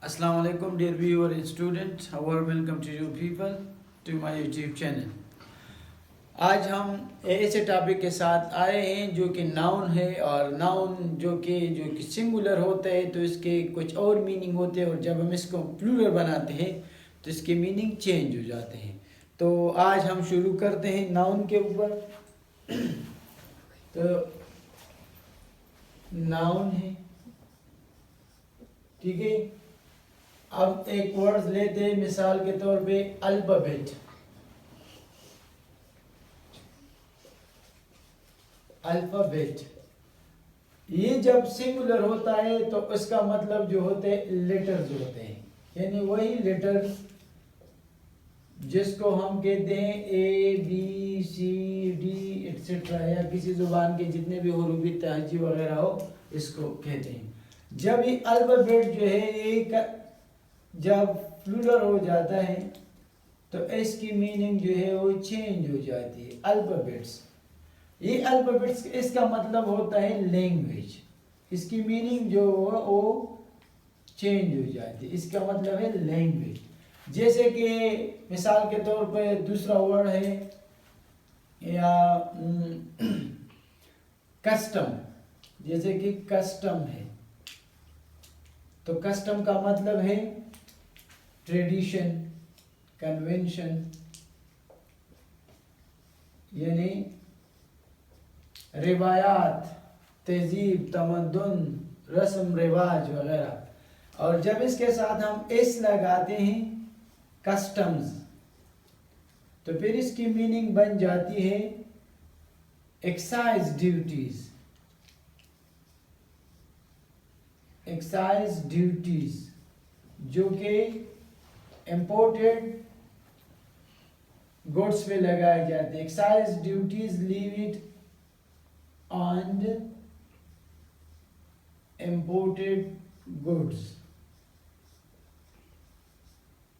Assalamu alaikum dear viewer and students, a warm welcome to you people to my YouTube channel। आज हम ऐसे topic के साथ आए हैं जो कि नाउन है, और नाउन जो कि सिंगुलर होता है तो इसके कुछ और मीनिंग होते हैं, और जब हम इसको प्लूरल बनाते हैं तो इसके मीनिंग चेंज हो जाते हैं। तो आज हम शुरू करते हैं नाउन के ऊपर। तो नाउन है, ठीक है। अब एक वर्ड लेते हैं, मिसाल के तौर पे अल्फाबेट। अल्फाबेट ये जब सिंगुलर होता है तो इसका मतलब जो होते हैं लेटर्स होते हैं, यानी वही लेटर जिसको हम कहते हैं A B C D etcetera, या किसी जुबान के जितने भी हुरूफी तहजी वगैरह हो इसको कहते हैं। जब ये अल्फाबेट जो है ये जब प्लूरल हो जाता है तो इसकी मीनिंग जो है वो चेंज हो जाती है। अल्फाबेट्स, ये अल्फाबेट्स इसका मतलब होता है लैंग्वेज, इसकी मीनिंग जो है वो चेंज हो जाती है, इसका मतलब है लैंग्वेज। जैसे कि मिसाल के तौर पे दूसरा वर्ड है या कस्टम, जैसे कि कस्टम है तो कस्टम का मतलब है ट्रेडिशन, कन्वेंशन, यानी रिवायात, तहजीब, तमद्दुन, रस्म रिवाज वगैरह। और जब इसके साथ हम एस लगाते हैं कस्टम्स, तो फिर इसकी मीनिंग बन जाती है एक्साइज ड्यूटीज। एक्साइज ड्यूटीज जो कि इम्पोर्टेड गुड्स पे लगाए जाते हैं। Excise duties leave it on imported goods,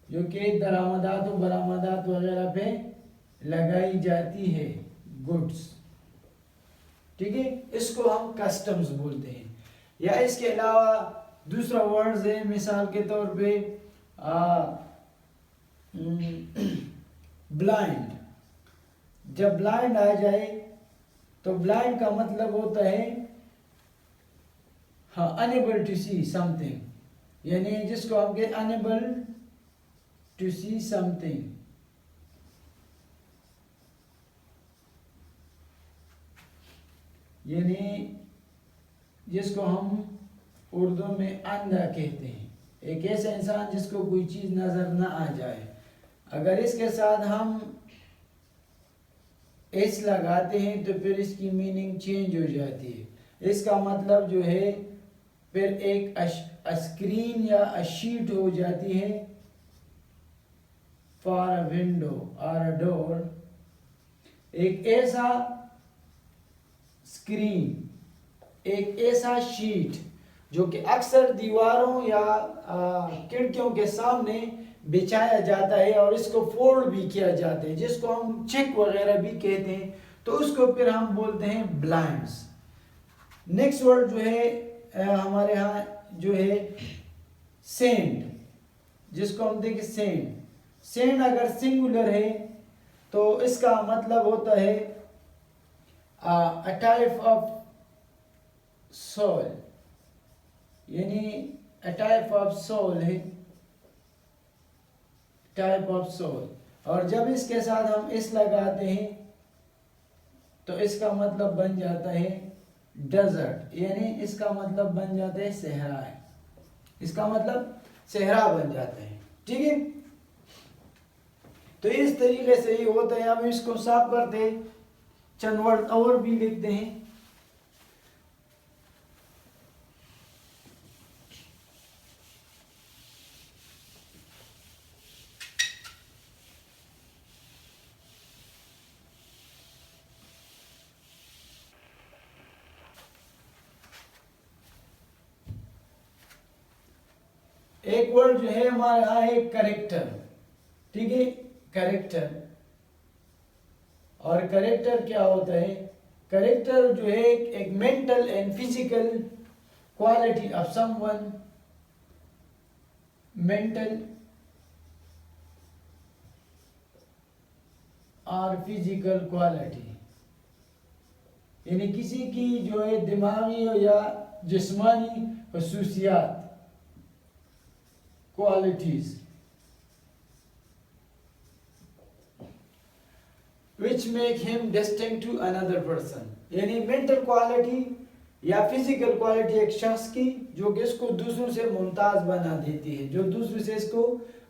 जो कि दरामदात और बरामदात वगैरह पे लगाई जाती है गुड्स, ठीक है। इसको हम कस्टम्स बोलते हैं। या इसके अलावा दूसरा वर्ड्स है, मिसाल के तौर पे ब्लाइंड। जब ब्लाइंड आ जाए तो ब्लाइंड का मतलब होता है अनेबल टू सी समथिंग, यानी जिसको हम कहते अनेबल टू सी समथिंग, यानी जिसको हम उर्दू में अंधा कहते हैं। एक ऐसा इंसान जिसको कोई चीज़ नज़र ना आ जाए, अगर इसके साथ हम एस लगाते हैं तो फिर इसकी मीनिंग चेंज हो जाती है। इसका मतलब जो है फिर एक स्क्रीन या शीट हो जाती है फॉर अ विंडो और अ डोर। एक ऐसा स्क्रीन, एक ऐसा शीट जो कि अक्सर दीवारों या खिड़कियों के सामने बिछाया जाता है और इसको फोल्ड भी किया जाता है, जिसको हम चेक वगैरह भी कहते हैं, तो उसको फिर हम बोलते हैं ब्लाइंड्स। नेक्स्ट वर्ड जो है हमारे यहाँ जो है सेंड, जिसको हम देखें सेंड। सेंड अगर सिंगुलर है तो इसका मतलब होता है अ टाइप ऑफ सोल, यानी अ टाइप ऑफ सोल है, टाइप ऑफ सोल। और जब इसके साथ हम इस लगाते हैं तो इसका मतलब बन जाता है डेजर्ट, यानी इसका मतलब बन जाता है सहरा है, इसका मतलब सहरा बन जाता है, ठीक है। तो इस तरीके से ये होता है। हम इसको साफ करते हैं, चंद वर्ड और भी लिखते हैं। एक वर्ड जो है हमारे यहाँ है करेक्टर, ठीक है, करेक्टर। और करेक्टर क्या होता है? करेक्टर जो है एक mental and physical quality of someone mental और फिजिकल क्वालिटी, यानी किसी की जो है दिमागी या जिस्मानी खसूसियात, qualities which make him distinct to another person, यानी मेंटल क्वालिटी या फिजिकल क्वालिटी एक शख्स की जो कि इसको दूसरों से मुमताज बना देती है, जो दूसरों से इसको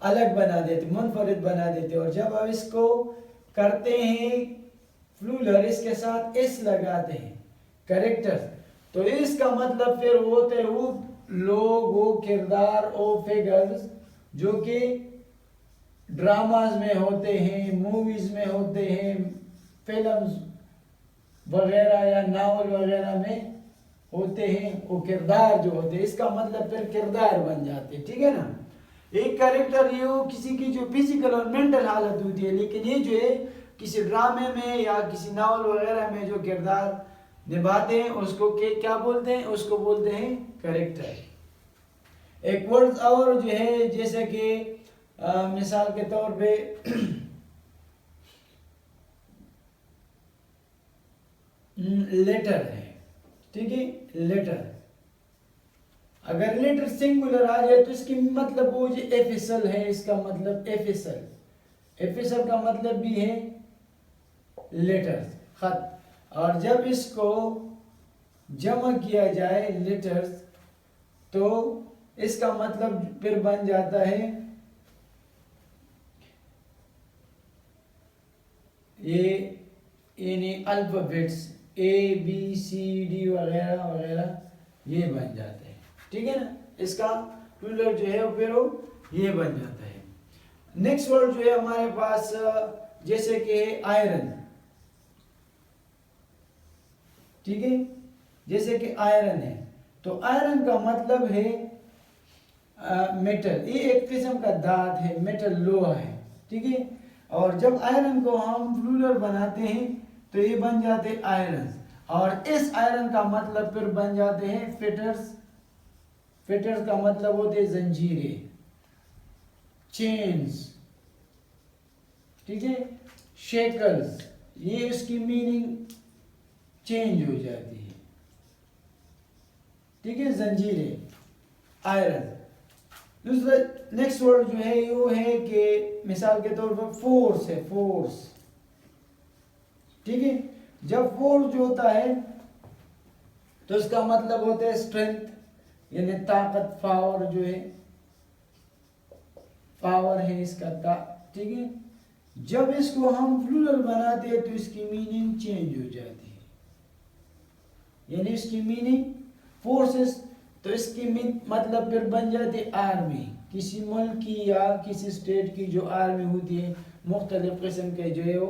अलग बना देती, मुनफरिद बना देती है। और जब आप इसको करते हैं फ्लूलर, इसके साथ इस लगाते हैं कैरेक्टर, तो इसका मतलब फिर होते हैं वो लोग, वो किरदार, वो फिगर्स जो कि ड्रामाज में होते हैं, मूवीज में होते हैं, फिल्म्स वगैरह या नावल वगैरह में होते हैं, वो किरदार जो होते हैं, इसका मतलब फिर किरदार बन जाते हैं, ठीक है ना। एक कैरेक्टर ये हो किसी की जो फिजिकल और मेंटल हालत होती है, लेकिन ये जो है किसी ड्रामे में या किसी नावल वगैरह में जो किरदार निभाते हैं उसको क्या बोलते हैं, उसको बोलते हैं कैरेक्टर। एक वर्ड और जो है, जैसे कि मिसाल के तौर पे लेटर है, ठीक है, लेटर, अगर लेटर सिंगुलर आ जाए तो इसकी मतलब वो जो एफिसल है, इसका मतलब एफिसल, एफिसल का मतलब भी है लेटर, खत। और जब इसको जमा किया जाए लेटर्स, तो इसका मतलब फिर बन जाता है ये, यानी alphabets A B C D वगैरह वगैरह ये बन जाते हैं, ठीक है ना। इसका प्लूरल जो है फिर वो ये बन जाता है। नेक्स्ट वर्ड जो है हमारे पास, जैसे कि आयरन, ठीक है, जैसे कि आयरन है, तो आयरन का मतलब है मेटल, ये एक किस्म का धात है, मेटल लोहा है, ठीक है। और जब आयरन को हम प्लूरल बनाते हैं तो ये बन जाते हैं आयरन, और इस आयरन का मतलब फिर बन जाते हैं फिटर्स, फिटर्स का मतलब होते हैं जंजीरें, चेन्स, ठीक है, शेकल्स, ये इसकी मीनिंग चेंज हो जाती है, ठीक है, जंजीरें, आयरन। दूसरा नेक्स्ट वर्ड जो है वो है कि मिसाल के तौर पर फोर्स है, फोर्स, ठीक है। जब फोर्स जो होता है तो इसका मतलब होता है स्ट्रेंथ, यानी ताकत, पावर जो है, पावर है इसका, ठीक है। जब इसको हम प्लूरल बनाते हैं तो इसकी मीनिंग चेंज हो जाती है, यानी इसकी मीनिंग फोर्सेस, तो इसकी मतलब फिर बन जाती है आर्मी, किसी मुल्क की या किसी स्टेट की जो आर्मी होती है, मुख्तलिफ किस्म के जो है वो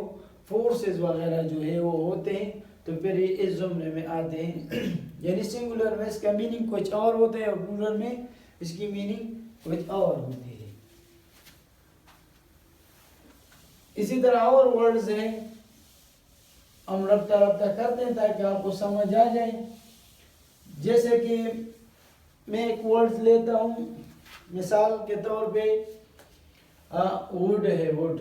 फोर्सेस वगैरह जो है वो होते हैं, तो फिर ये इस जुमले में आते हैं। यानी सिंगुलर में इसका मीनिंग कुछ और होता है और प्लूरल में इसकी मीनिंग कुछ और होती है। इसी तरह और वर्ड्स हैं, हम रफ्ता रफ्ता करते हैं ताकि आपको समझ आ जाए। जैसे कि मैं एक वर्ड लेता हूँ, मिसाल के तौर पे वुड है, वुड,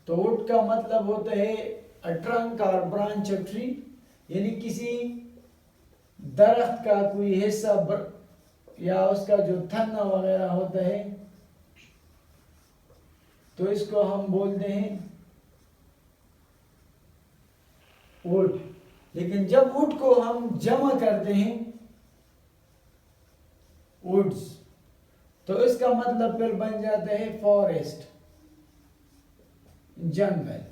तो वुड का मतलब होता है ट्रंक और ब्रांच ऑफ ट्री, यानी किसी दरख्त का कोई हिस्सा या उसका जो थन्ना वगैरह होता है, तो इसको हम बोलते हैं वुड। लेकिन जब वुड को हम जमा करते हैं वुड्स, तो इसका मतलब फिर बन जाता है फॉरेस्ट, जंगल,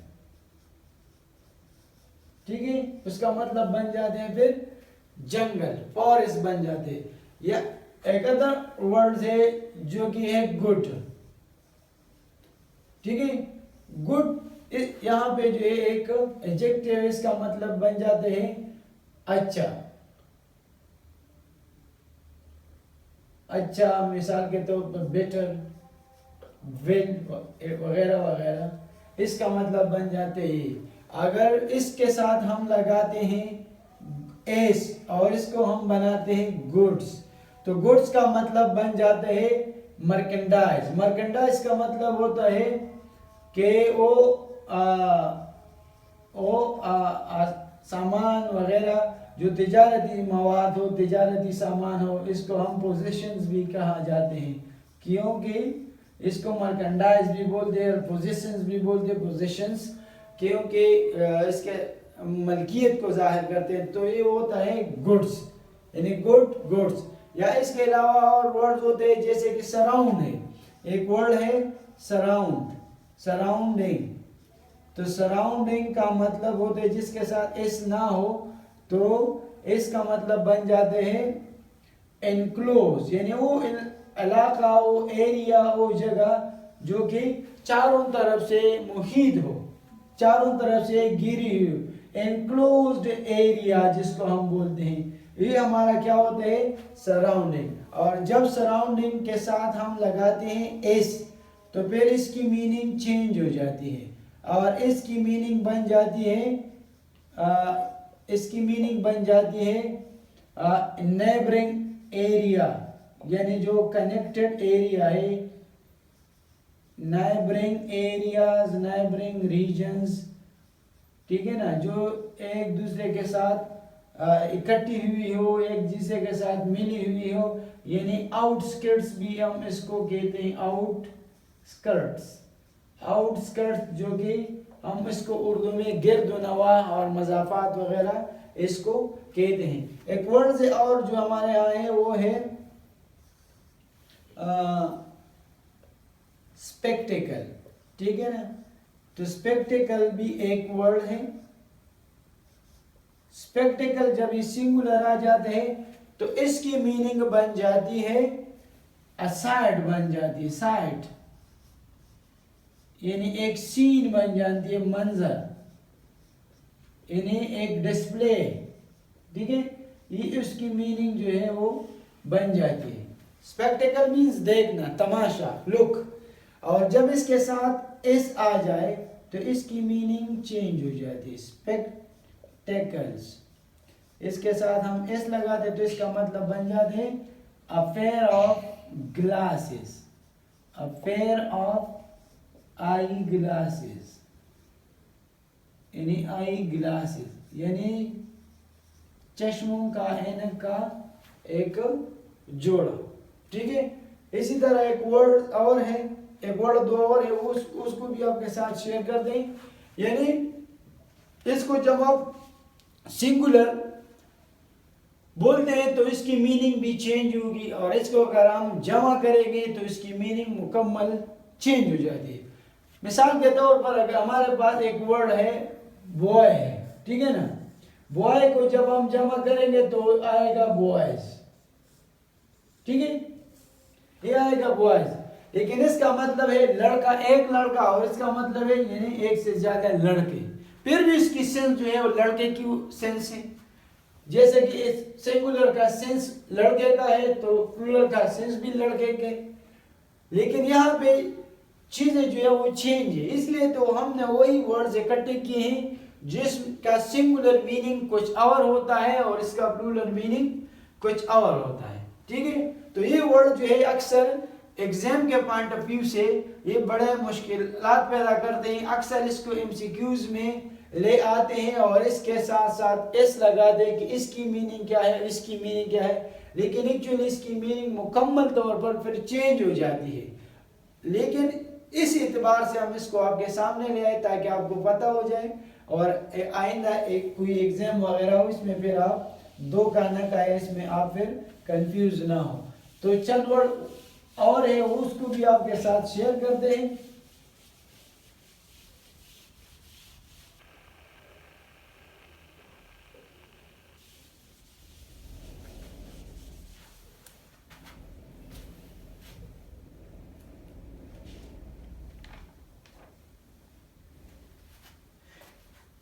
ठीक है, उसका मतलब बन जाते हैं फिर जंगल, फॉरेस्ट बन जाते हैं। या एक अदर वर्ड है जो कि है गुड, ठीक है, गुड यहाँ पे जो है एक एडजेक्टिव, इसका मतलब बन जाते हैं अच्छा, अच्छा, मिसाल के तौर पर बेटर, वेल वगैरह वगैरह, इसका मतलब बन जाते हैं। अगर इसके साथ हम लगाते हैं एस और इसको हम बनाते हैं गुड्स, तो गुड्स का मतलब बन जाता है मर्केंडाइज। मर्केंडाइज का मतलब होता है कि सामान वगैरह जो तिजारती मवाद हो, तिजारती सामान हो, इसको हम पोजीशंस भी कहा जाते हैं, क्योंकि इसको मर्केंडाइज भी बोलते हैं और पोजीशंस भी बोलते हैं। पोजीशंस क्योंकि इसके मलकियत को जाहिर करते हैं। तो ये होता है गुड्स, यानी गुड्स। या इसके अलावा और वर्ड होते हैं जैसे कि सराउंड है, एक वर्ड है सराउंडिंग। तो सराउंडिंग का मतलब होते है जिसके साथ एस ना हो तो इसका मतलब बन जाते हैं एनक्लोज, यानी वो इलाका, वो एरिया, वो जगह जो कि चारों तरफ से मुहित हो, चारों तरफ से घिरी हुई, एनक्लोज्ड एरिया जिसको हम बोलते हैं, ये हमारा क्या होता है सराउंडिंग। और जब सराउंडिंग के साथ हम लगाते हैं एस तो फिर इसकी मीनिंग चेंज हो जाती है और इसकी मीनिंग बन जाती है नेबरिंग एरिया, यानी जो कनेक्टेड एरिया है, नेबरिंग एरियाज, नेबरिंग रीजन्स, ठीक है ना, जो एक दूसरे के साथ इकट्ठी हुई हो, एक दूसरे के साथ मिली हुई हो, यानी आउटस्कर्ट्स भी हम इसको कहते हैं, आउटस्कर्ट्स जो कि हम इसको उर्दू में गिर्द नवाह और मज़ाफ़ात वगैरह इसको कहते हैं। एक वर्ड से और जो हमारे यहाँ है वो है स्पेक्टेकल, ठीक है ना। तो स्पेक्टेकल भी एक वर्ड है। स्पेक्टेकल जब ये सिंगुलर आ जाते हैं तो इसकी मीनिंग बन जाती है साइट, बन जाती है साइट, यानी एक सीन बन जाती है, मंजर, यानी एक डिस्प्ले, ठीक है, ये उसकी मीनिंग जो है वो बन जाती है। स्पेक्टेकल मीन्स देखना, तमाशा, लुक। और जब इसके साथ एस आ जाए तो इसकी मीनिंग चेंज हो जाती है, स्पेक्टेकल्स। इसके साथ हम एस लगाते तो इसका मतलब बन जाते हैं affair of glasses, affair of eye glasses, यानी आई ग्लासेस यानी चश्मों का, ऐनक का एक जोड़ा, ठीक है। इसी तरह एक वर्ड और है, एक वर्ड दो और है, उसको भी आपके साथ शेयर कर दें। यानी इसको जब आप सिंगुलर बोलते हैं तो इसकी मीनिंग भी चेंज होगी और इसको अगर हम जमा करेंगे तो इसकी मीनिंग मुकम्मल चेंज हो जाती है। मिसाल के तौर पर अगर हमारे पास एक वर्ड है बॉय है, ठीक है ना, बॉय को जब हम जमा करेंगे तो आएगा बॉयज, ठीक है, ये आएगा बॉयज। लेकिन इसका मतलब है लड़का, एक लड़का, और इसका मतलब है यानी एक से ज्यादा लड़के, फिर भी इसकी सेंस जो है वो लड़के की सेंस है। जैसे कि सिंगुलर का सेंस लड़के का है तो प्लूरल का सेंस भी लड़के के, लेकिन यहाँ पे चीजें जो है वो चेंज है। इसलिए तो हमने वही वर्ड्स इकट्ठे किए हैं जिसका सिंगुलर मीनिंग कुछ और होता है और इसका प्लूरल मीनिंग कुछ और होता है, ठीक है। तो ये वर्ड जो है अक्सर एग्जाम के पॉइंट ऑफ व्यू से ये बड़े मुश्किलात पैदा करते हैं। अक्सर इसको एमसीक्यूज में ले आते हैं और इसके साथ साथ एस लगा दे कि इसकी मीनिंग क्या है, इसकी मीनिंग क्या है, लेकिन एक्चुअली इसकी मीनिंग मुकम्मल तौर पर फिर चेंज हो जाती है। लेकिन इस एतबार से हम इसको आपके सामने ले आए ताकि आपको पता हो जाए और आइंदा एक कोई एग्जाम वगैरह हो इसमें फिर आप दो का न का है, इसमें आप फिर कंफ्यूज ना हो। तो चंद वर्ड और है उसको भी आपके साथ शेयर करते हैं।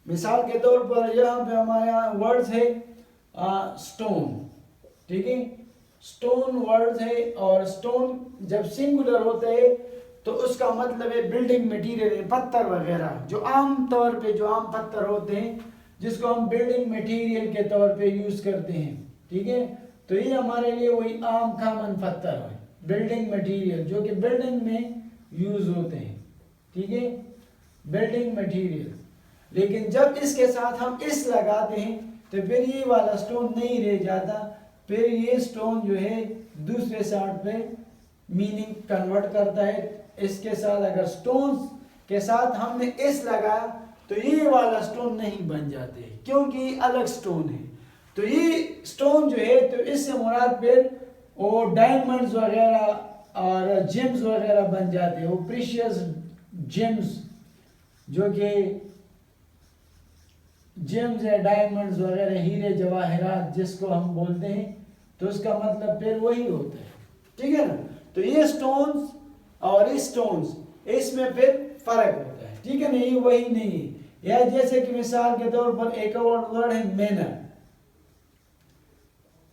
मिसाल के तौर पर यहाँ पे हमारे यहाँ वर्ड्स है स्टोन, ठीक है, स्टोन वर्ड्स है। और स्टोन जब सिंगुलर होते हैं तो उसका मतलब है बिल्डिंग मटेरियल, पत्थर वगैरह, जो आम तौर पे जो आम पत्थर होते हैं जिसको हम बिल्डिंग मटेरियल के तौर पे यूज करते हैं, ठीक है। तो ये हमारे लिए वही आम कॉमन पत्थर है, बिल्डिंग मटेरियल जो कि बिल्डिंग में यूज होते हैं, ठीक है, बिल्डिंग मटेरियल। लेकिन जब इसके साथ हम इस लगाते हैं तो फिर ये वाला स्टोन नहीं रह जाता, फिर ये स्टोन जो है दूसरे साइड पे मीनिंग कन्वर्ट करता है। इसके साथ अगर स्टोन्स के साथ हमने इस लगाया तो ये वाला स्टोन नहीं बन जाते क्योंकि अलग स्टोन है। तो ये स्टोन जो है तो इससे मुराद फिर वो डायमंड्स वगैरह और जेम्स वगैरह बन जाते हैं, वो प्रीशियस जेम्स जो कि जेम्स है, डायमंड्स वगैरह, हीरे जवाहरात जिसको हम बोलते हैं, तो उसका मतलब फिर वही होता है, ठीक है ना। तो ये स्टोन्स और इस स्टोन्स इसमें फिर फर्क होता है, ठीक है ना, ये वही नहीं है। या जैसे कि मिसाल के तौर पर एक और वर्ड है मैनर।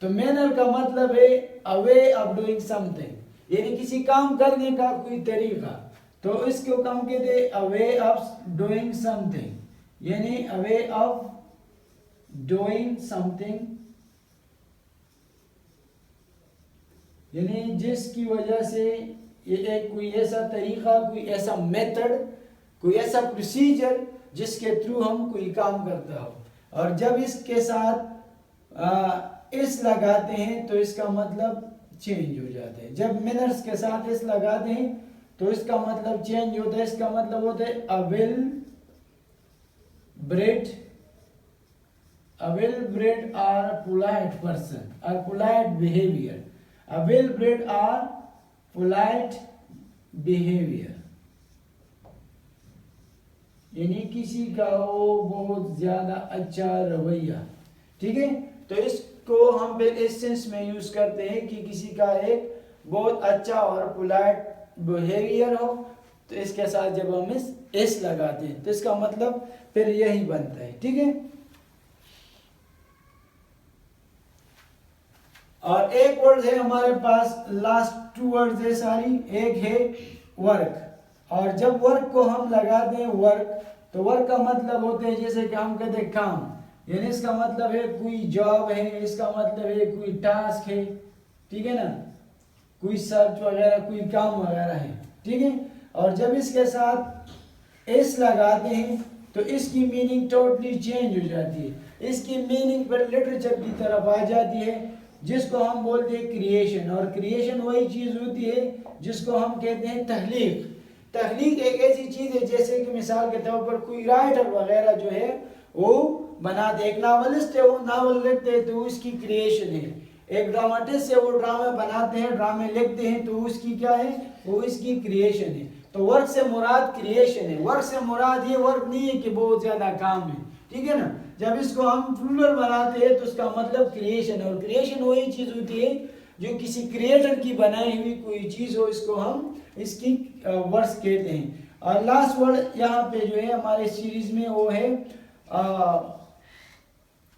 तो मैनर का मतलब है अ वे ऑफ डूइंग समथिंग, यानी किसी काम करने का कोई तरीका। तो इसको हम कहते हैं अ वे ऑफ डूइंग समथिंग, यानी अ वे ऑफ डूइंग समथिंग, यानी जिसकी वजह से ये एक कोई ऐसा तरीका, कोई ऐसा मेथड, कोई ऐसा प्रोसीजर जिसके थ्रू हम कोई काम करता हो। और जब इसके साथ इस लगाते हैं तो इसका मतलब चेंज हो जाते हैं। जब मिनर्स के साथ इस लगाते हैं तो इसका मतलब चेंज होता है। इसका मतलब होता है a well bred or polite person or polite behavior, a well bred or polite behavior, यानी किसी का वो बहुत ज्यादा अच्छा रवैया, ठीक है। तो इसको हम फिर इस सेंस में यूज करते हैं कि किसी का एक बहुत अच्छा और पोलाइट बिहेवियर हो, तो इसके साथ जब हम इस लगाते हैं तो इसका मतलब फिर यही बनता है, ठीक है। और एक वर्ड है हमारे पास, लास्ट टू वर्ड्स है सारी, एक है वर्क। और जब वर्क को हम लगाते हैं वर्क, तो वर्क का मतलब होते हैं जैसे कि हम कहते हैं काम, यानी इसका मतलब है कोई जॉब है, इसका मतलब है कोई टास्क है, ठीक है ना, कोई सर्च वगैरह, कोई काम वगैरह है, ठीक है। और जब इसके साथ एस लगाते हैं तो इसकी मीनिंग टोटली चेंज हो जाती है। इसकी मीनिंग पर लिटरेचर की तरफ आ जाती है, जिसको हम बोलते हैं क्रिएशन। और क्रिएशन वही चीज होती है जिसको हम कहते हैं तख्लीक। तख्लीक एक ऐसी चीज है जैसे कि मिसाल के तौर पर कोई राइटर वगैरह जो है वो बनाते, एक नावलिस्ट है वो नावल लिखते हैं तो उसकी क्रिएशन है। एक ड्रामाटिस्ट है वो ड्रामे बनाते हैं, ड्रामे लिखते हैं, तो उसकी क्या है, वो इसकी क्रिएशन है। तो वर्क से मुराद क्रिएशन है। वर्क से मुराद ये वर्क नहीं है कि बहुत ज्यादा काम है, ठीक है ना। जब इसको हम प्लूरल बनाते हैं तो उसका मतलब क्रिएशन है। और क्रिएशन वही चीज होती है जो किसी क्रिएटर की बनाई हुई कोई चीज हो, इसको हम इसकी वर्ड्स कहते हैं। और लास्ट वर्ड यहाँ पे जो है हमारे सीरीज में वो है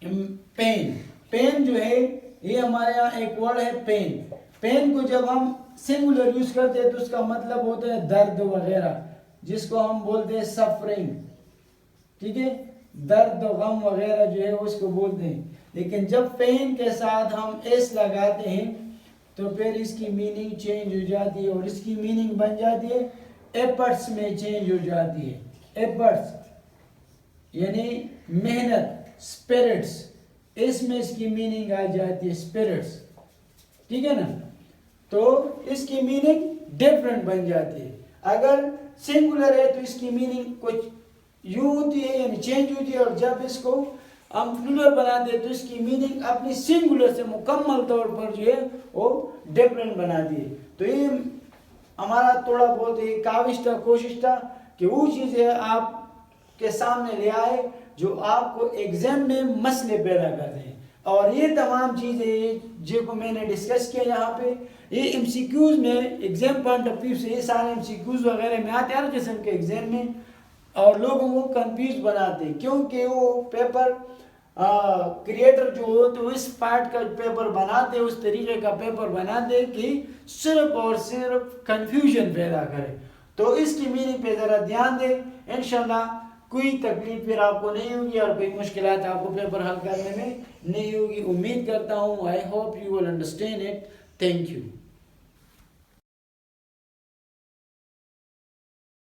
पेन। पेन जो है ये हमारे यहाँ एक वर्ड है पेन। पेन को जब हम सिंगुलर यूज करते हैं तो उसका मतलब होता है दर्द वगैरह, जिसको हम बोलते हैं सफरिंग, ठीक है, दर्द गम वगैरह जो है उसको बोलते हैं। लेकिन जब पेन के साथ हम एस लगाते हैं तो फिर इसकी मीनिंग चेंज हो जाती है और इसकी मीनिंग बन जाती है एफर्ट्स में चेंज हो जाती है। एफर्ट्स यानी मेहनत, स्पिरिट्स, इसमें इसकी मीनिंग आ जाती है स्पिरिट्स, ठीक है ना। तो इसकी मीनिंग डिफरेंट बन जाती है। अगर सिंगुलर है तो इसकी मीनिंग कुछ यूं होती है यानी चेंज होती है, और जब इसको हम प्लूरल बनाते हैं तो इसकी मीनिंग अपनी सिंगुलर से मुकम्मल तौर पर जो है वो डिफरेंट बनाती है। तो ये हमारा थोड़ा बहुत ही काविश था, कोशिश था कि वो चीज़ें आपके सामने ले आए जो आपको एग्जाम में मसले पैदा करते हैं। और ये तमाम चीज़ें जो मैंने डिस्कस किया यहाँ पे, ये एमसीक्यूज में एग्जाम पॉइंट ऑफ व्यू से ये सारे एमसीक्यूज वगैरह में आते हैं हर किस्म के एग्जाम में, और लोगों को कंफ्यूज बनाते हैं क्योंकि वो पेपर क्रिएटर जो हो तो इस पार्ट का पेपर बनाते, उस तरीके का पेपर बनाते कि सिर्फ और सिर्फ कंफ्यूजन पैदा करे। तो इसकी मीनिंग पे ज़रा ध्यान दें। इंशाल्लाह कोई तकलीफ फिर आपको नहीं होगी और कोई मुश्किलात आपको पेपर हल करने में नहीं होगी। उम्मीद करता हूँ, I hope you will understand it. Thank you.